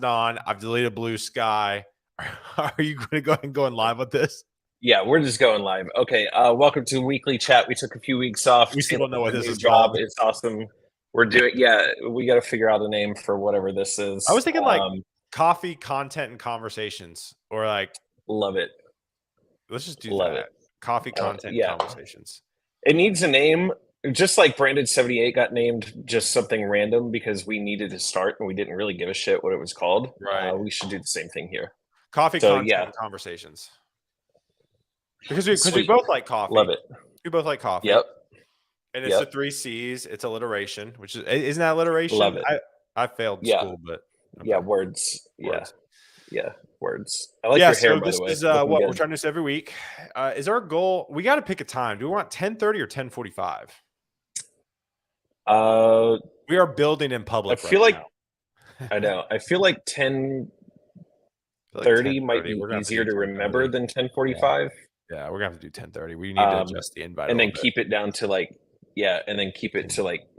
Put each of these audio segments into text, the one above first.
on. I've deleted Blue Sky. Are you going to go ahead and go live with this? Yeah, we're just going live. Okay, welcome to Weekly Chat. We took a few weeks off. We still don't know what this is job. called. It's awesome. We're doing. Yeah, we got to figure out a name for whatever this is. I was thinking like coffee, content, and conversations, or like. Love it. Let's just do that. Coffee, content, and conversations. It needs a name. Just like Branded 78 got named just something random because we needed to start and we didn't really give a shit what it was called. Right. We should do the same thing here. Coffee, content, and conversations. Because we both like coffee. Love it. We both like coffee. Yep. And it's the 3 C's. It's alliteration, which isn't that alliteration? Love it. I failed school, but okay. Words. Yeah, words. I like your hair, by the way. This is what we're trying to do this every week. Is our goal? We got to pick a time. Do we want 10:30 or 10:45? We are building in public. I feel like I know. I feel like 10:30 might be easier to remember than 10:45. Yeah, we're gonna have to do 10:30. We need to adjust the invite and then keep it down to like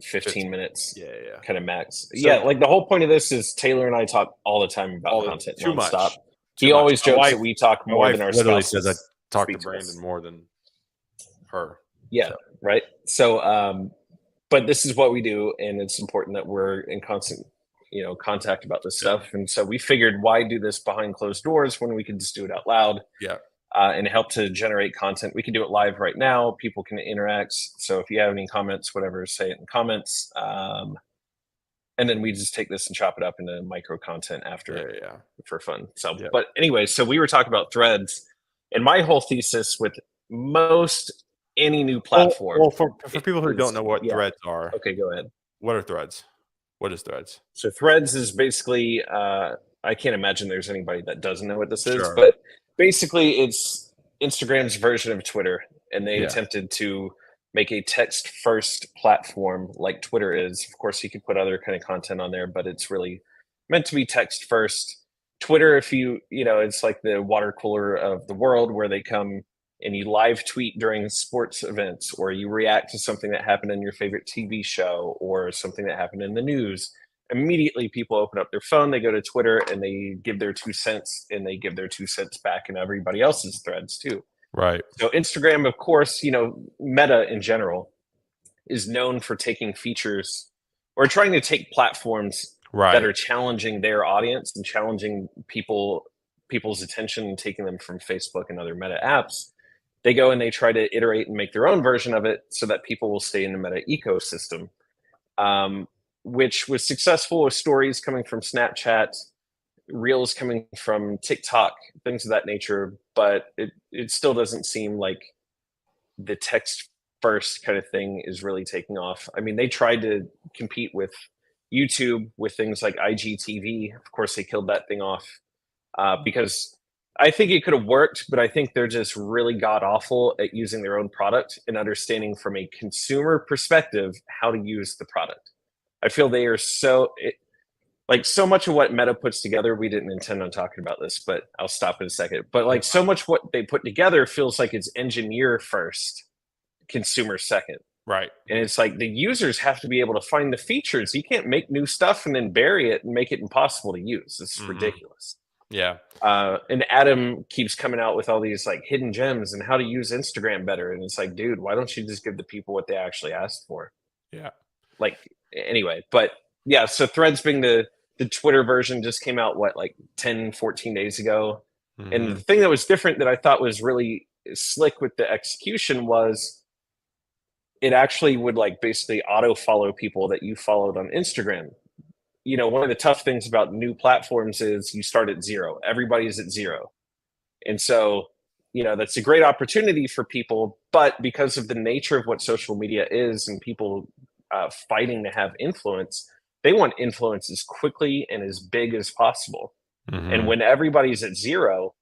15 minutes. Yeah. Kind of max. So, like the whole point of this is Taylor and I talk all the time about content. Too much. He always jokes that we talk more than our literally spouses. Says I talk to Brandon more than her. Yeah, right. So, but this is what we do, and it's important that we're in constant, contact about this stuff. And so we figured, why do this behind closed doors when we can just do it out loud? Yeah. And help to generate content. We can do it live right now. People can interact. So if you have any comments, whatever, say it in comments. And then we just take this and chop it up into micro content after for fun. So, but anyway, so we were talking about threads, and my whole thesis with any new platform. Well, for people who don't know what threads are. Okay, go ahead. What are threads? What is threads? So threads is basically, I can't imagine there's anybody that doesn't know what this is, but basically it's Instagram's version of Twitter, and they attempted to make a text-first platform like Twitter is. Of course, you could put other kind of content on there, but it's really meant to be text-first. Twitter, if it's like the water cooler of the world, where they come and you live tweet during sports events, or you react to something that happened in your favorite TV show or something that happened in the news. Immediately people open up their phone, they go to Twitter, and they give their 2 cents, and they give their 2 cents back in everybody else's threads too. Right. So Instagram, of course, Meta in general is known for taking features or trying to take platforms that are challenging their audience and challenging people's attention and taking them from Facebook and other Meta apps. They go and they try to iterate and make their own version of it so that people will stay in the Meta ecosystem. Which was successful with stories coming from Snapchat, reels coming from TikTok, things of that nature. But it still doesn't seem like the text first kind of thing is really taking off. I mean, they tried to compete with YouTube with things like IGTV. Of course, they killed that thing off because I think it could have worked, but I think they're just really god awful at using their own product and understanding from a consumer perspective how to use the product. I feel they are so much of what Meta puts together. We didn't intend on talking about this, but I'll stop in a second. But so much what they put together feels like it's engineer first, consumer second. Right. And it's like the users have to be able to find the features. You can't make new stuff and then bury it and make it impossible to use. It's ridiculous. Yeah. And Adam keeps coming out with all these like hidden gems and how to use Instagram better. And it's like, dude, why don't you just give the people what they actually asked for? Yeah. Anyway, but yeah, so Threads being the Twitter version just came out, 10, 14 days ago. Mm-hmm. And the thing that was different that I thought was really slick with the execution was it actually would basically auto follow people that you followed on Instagram. One of the tough things about new platforms is you start at zero. Everybody's at zero. And so, that's a great opportunity for people, but because of the nature of what social media is and people fighting to have influence, they want influence as quickly and as big as possible. Mm-hmm. And when everybody's at zero,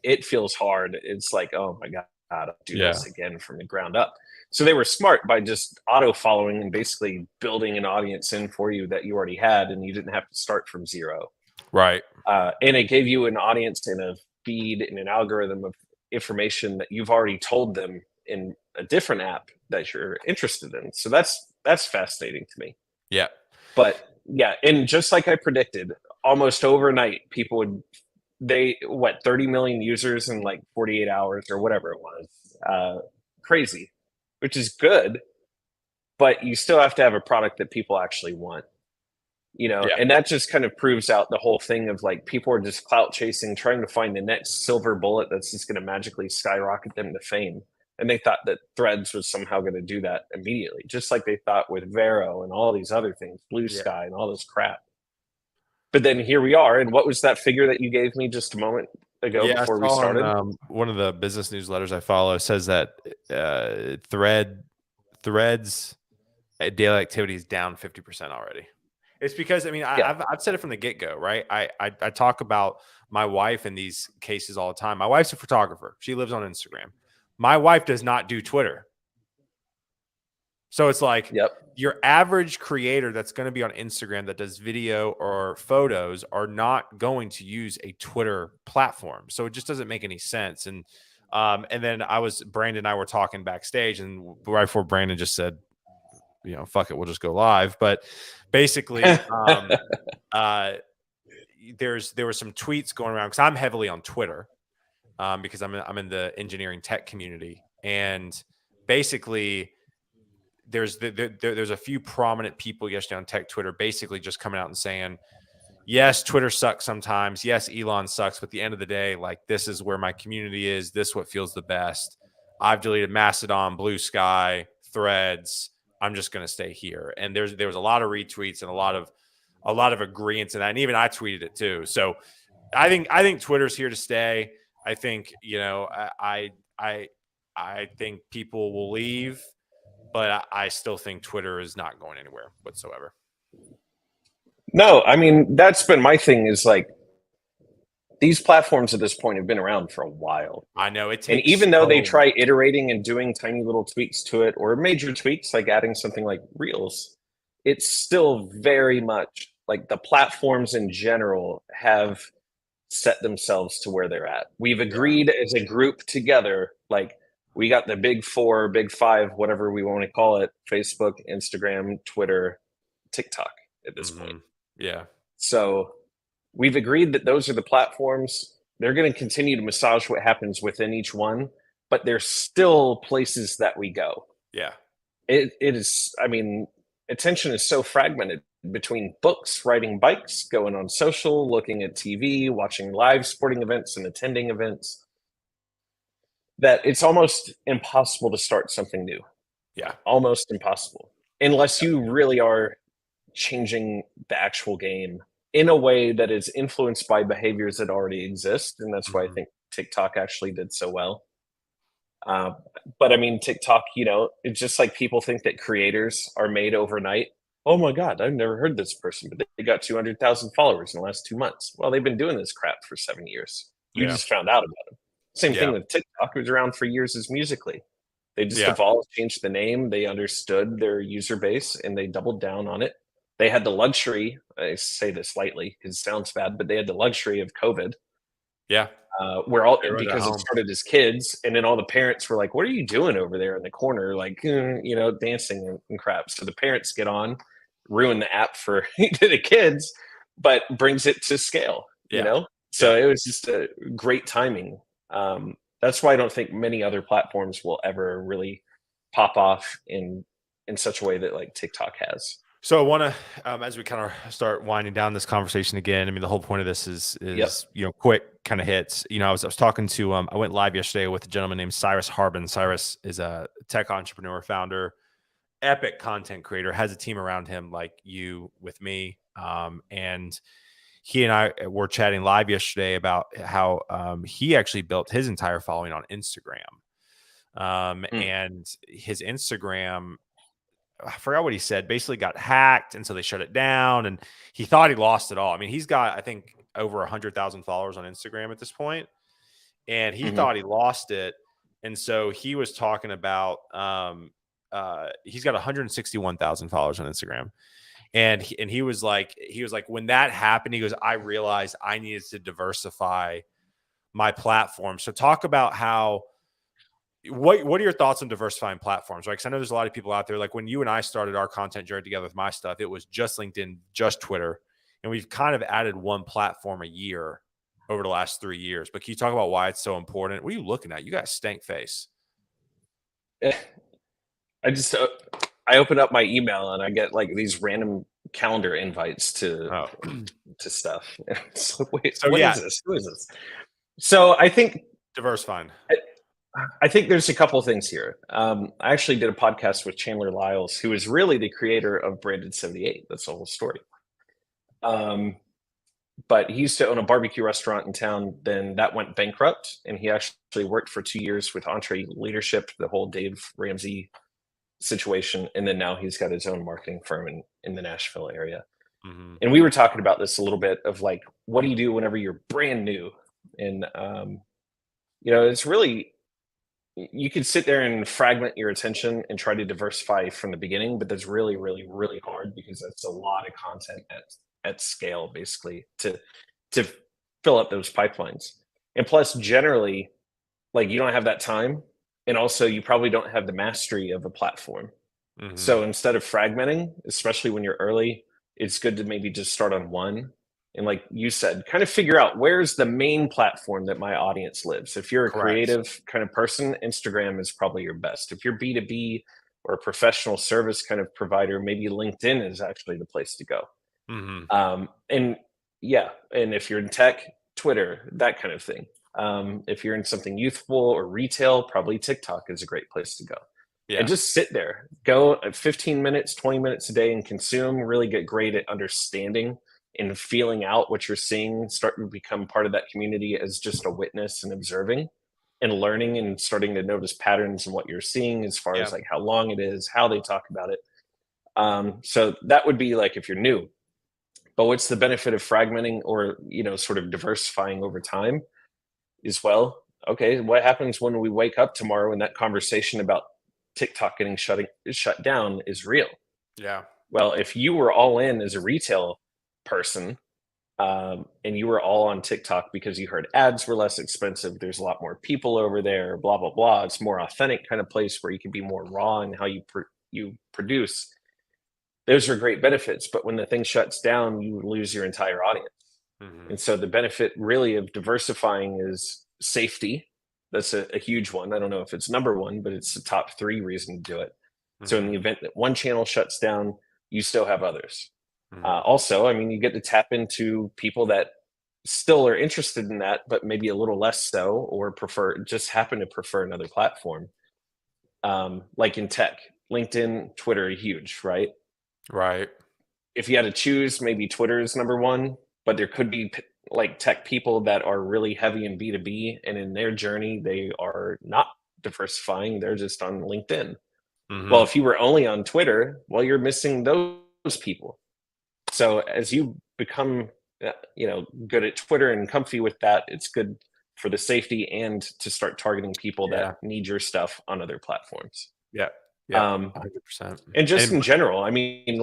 it feels hard. It's like, oh my God, I'll do this again from the ground up. So they were smart by just auto following and basically building an audience in for you that you already had, and you didn't have to start from zero. Right. And it gave you an audience and a feed and an algorithm of information that you've already told them in a different app that you're interested in. So that's fascinating to me. Yeah. But yeah, and just like I predicted, almost overnight, people would, 30 million users in like 48 hours or whatever it was. Crazy, which is good, but you still have to have a product that people actually want, Yeah. and that just kind of proves out the whole thing of like people are just clout chasing, trying to find the next silver bullet that's just going to magically skyrocket them to fame. And they thought that Threads was somehow going to do that immediately, just like they thought with Vero and all these other things, Blue Yeah. Sky and all this crap. But then here we are. And what was that figure that you gave me just a moment ago Yeah, I before we saw started? on one of the business newsletters I follow says that Threads daily activity is down 50% already. It's because, I mean, Yeah. I've said it from the get-go, right? I talk about my wife in these cases all the time. My wife's a photographer. She lives on Instagram. My wife does not do Twitter. So it's like Yep. your average creator that's going to be on Instagram that does video or photos are not going to use a Twitter platform. So it just doesn't make any sense. And then Brandon and I were talking backstage, and right before Brandon just said, fuck it, we'll just go live. But basically, there were some tweets going around because I'm heavily on Twitter because I'm in the engineering tech community, and basically there's a few prominent people yesterday on tech Twitter basically just coming out and saying, yes, Twitter sucks sometimes. Yes, Elon sucks. But at the end of the day, like, this is where my community is. This is what feels the best. I've deleted Mastodon, Blue Sky, Threads. I'm just going to stay here. And there was a lot of retweets and a lot of agreements in that. And even I tweeted it too. So I think Twitter's here to stay. I think, I think people will leave, but I still think Twitter is not going anywhere whatsoever. No, I mean, that's been my thing is like these platforms at this point have been around for a while. I know it And takes, even though they try iterating and doing tiny little tweaks to it or major tweaks, like adding something like Reels, it's still very much like the platforms in general have set themselves to where they're at. We've agreed as a group together, like we got the big four, big five, whatever we want to call it: Facebook, Instagram, Twitter, TikTok at this point. Yeah. So we've agreed that those are the platforms. They're going to continue to massage what happens within each one, but there's still places that we go. Yeah. It is, I mean, attention is so fragmented between books, riding bikes, going on social, looking at TV, watching live sporting events and attending events, that it's almost impossible to start something new. Yeah. Almost impossible. Unless you really are changing the actual game in a way that is influenced by behaviors that already exist. And that's why I think TikTok actually did so well. But I mean, TikTok, it's just like people think that creators are made overnight. Oh my God, I've never heard this person, but they got 200,000 followers in the last 2 months. Well, they've been doing this crap for 7 years. You just found out about them. Same thing with TikTok. It was around for years as Musical.ly. They just evolved, changed the name. They understood their user base and they doubled down on it. They had the luxury, I say this lightly because it sounds bad, but they had the luxury of COVID. Yeah. Where because it started as kids, and then all the parents were like, what are you doing over there in the corner? Like, dancing and crap. So the parents get on, ruin the app for the kids, but brings it to scale, So it was just a great timing. That's why I don't think many other platforms will ever really pop off in such a way that like TikTok has. So I want to, as we kind of start winding down this conversation again, I mean, the whole point of this is quick kind of hits. I was talking to, I went live yesterday with a gentleman named Cyrus Harbin. Cyrus is a tech entrepreneur, founder, epic content creator, has a team around him like you with me. And he and I were chatting live yesterday about how he actually built his entire following on Instagram. And his Instagram, I forgot what he said, basically got hacked. And so they shut it down and he thought he lost it all. I mean, he's got, I think, over 100,000 followers on Instagram at this point, and he thought he lost it. And so he was talking about, he's got 161,000 followers on Instagram. And he was like, when that happened, he goes, I realized I needed to diversify my platform. So talk about how, what are your thoughts on diversifying platforms? Right? Because I know there's a lot of people out there, like when you and I started our content journey together with my stuff, it was just LinkedIn, just Twitter. and we've kind of added one platform a year over the last 3 years. But can you talk about why it's so important? What are you looking at? You got a stank face. I open up my email and I get like these random calendar invites to stuff. So wait, what is this? Who is this? So I think diversifying. I think there's a couple of things here. I actually did a podcast with Chandler Lyles, who is really the creator of Branded 78. That's the whole story. But he used to own a barbecue restaurant in town. Then that went bankrupt, and he actually worked for 2 years with Entree Leadership, the whole Dave Ramsey situation, and then now he's got his own marketing firm in the Nashville area. Mm-hmm. And we were talking about this a little bit of like, what do you do whenever you're brand new? And it's really, you could sit there and fragment your attention and try to diversify from the beginning, but that's really, really, really hard because that's a lot of content at scale, basically, to fill up those pipelines. And plus, generally, like, you don't have that time, and also you probably don't have the mastery of a platform. Mm-hmm. So instead of fragmenting, especially when you're early, it's good to maybe just start on one. And like you said, kind of figure out where's the main platform that my audience lives. If you're a creative kind of person, Instagram is probably your best. If you're B2B or a professional service kind of provider, maybe LinkedIn is actually the place to go. Mm-hmm. And if you're in tech, Twitter, that kind of thing. If you're in something youthful or retail, probably TikTok is a great place to go. Yeah. And just sit there, go 15 minutes, 20 minutes a day and consume, really get great at understanding and feeling out what you're seeing, start to become part of that community as just a witness and observing and learning and starting to notice patterns in what you're seeing as far as like how long it is, how they talk about it. So that would be like if you're new. But what's the benefit of fragmenting or, sort of diversifying over time is, well, okay, what happens when we wake up tomorrow and that conversation about TikTok getting shut down is real? Yeah. Well, if you were all in as a retail person and you were all on TikTok because you heard ads were less expensive, there's a lot more people over there, blah, blah, blah. It's more authentic kind of place where you can be more raw in how you produce. Those are great benefits, but when the thing shuts down, you lose your entire audience. Mm-hmm. And so the benefit really of diversifying is safety. That's a huge one. I don't know if it's number one, but it's the top 3 reason to do it. Mm-hmm. So in the event that one channel shuts down, you still have others. Mm-hmm. Also, you get to tap into people that still are interested in that, but maybe a little less so, or happen to prefer another platform. Like in tech, LinkedIn, Twitter are huge, right? Right. If you had to choose, maybe Twitter is number one, but there could be like tech people that are really heavy in B2B, and in their journey, they are not diversifying. They're just on LinkedIn. Mm-hmm. Well, if you were only on Twitter, well, you're missing those people. So as you become, good at Twitter and comfy with that, it's good for the safety and to start targeting people that need your stuff on other platforms. Yeah. Yeah, 100%. And just in general,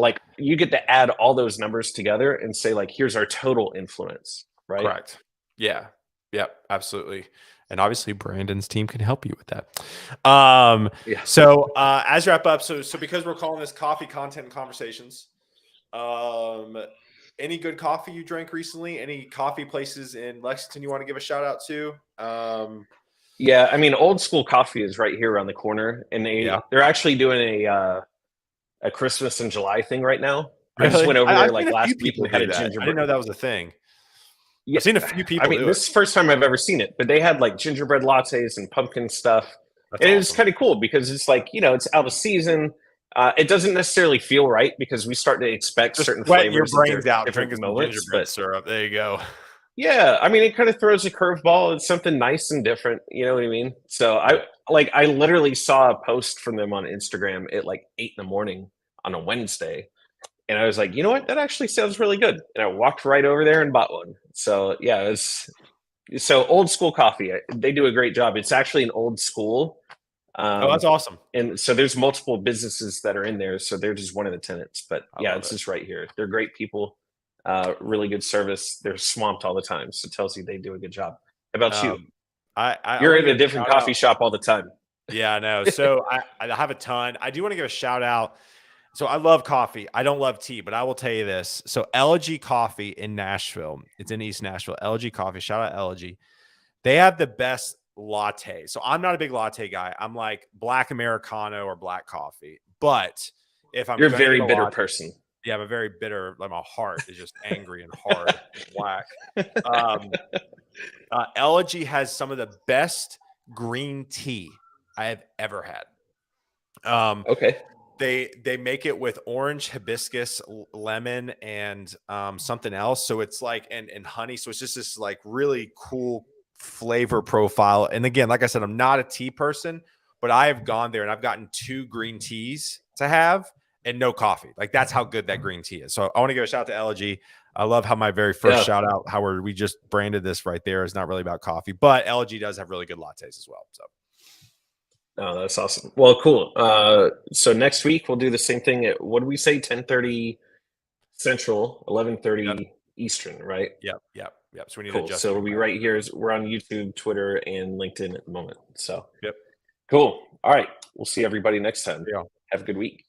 like, you get to add all those numbers together and say, like, here's our total influence, right? Correct. Yeah. Yep. Absolutely. And obviously Brandon's team can help you with that. So as wrap up, so because we're calling this coffee content and conversations, any good coffee you drank recently? Any coffee places in Lexington you want to give a shout out to? Yeah, Old School Coffee is right here around the corner, and they're actually doing a Christmas in July thing right now. Really? I just went over there last week and had a gingerbread. I didn't know that was a thing. Yeah, I've seen a few people. This is the first time I've ever seen it, but they had like gingerbread lattes and pumpkin stuff. That's awesome. It was kind of cool because it's like, it's out of season. It doesn't necessarily feel right because we start to expect certain flavors. Your brains out, drinking gingerbread syrup. There you go. Yeah, it kind of throws a curveball. It's something nice and different. You know what I mean? So I literally saw a post from them on Instagram at like 8 a.m. on a Wednesday. And I was like, you know what? That actually sounds really good. And I walked right over there and bought one. So yeah, so Old School Coffee, they do a great job. It's actually an old school. That's awesome. And so there's multiple businesses that are in there. So they're just one of the tenants. But it's just right here. They're great people. Really good service. They're swamped all the time, so it tells you they do a good job. How about you? You're in a different coffee shop all the time. Yeah, I know. So I have a ton. I do want to give a shout out. So I love coffee. I don't love tea, but I will tell you this. So Elegy Coffee in Nashville, it's in East Nashville. Elegy Coffee, shout out Elegy. They have the best latte. So I'm not a big latte guy. I'm like black Americano or black coffee. But if I'm You're a going to very get a bitter latte, person. yeah, I'm a very bitter. Like my heart is just angry and hard and black. Elegy has some of the best green tea I have ever had. Okay. They make it with orange, hibiscus, lemon, and something else. So it's like and honey. So it's just this like really cool flavor profile. And again, like I said, I'm not a tea person, but I have gone there and I've gotten 2 green teas to have and no coffee. Like that's how good that green tea is. So I want to give a shout out to Elegy. I love how my very first shout out, how we just branded this right there, is not really about coffee, but Elegy does have really good lattes as well. So. Oh, that's awesome. Well, cool. So next week we'll do the same thing at, what do we say, 10:30 Central, 11:30 Eastern, right? Yep. So we need to Cool. adjust. So it'll be right here. We're on YouTube, Twitter, and LinkedIn at the moment. So yep. Cool. All right. We'll see everybody next time. Yeah. Have a good week.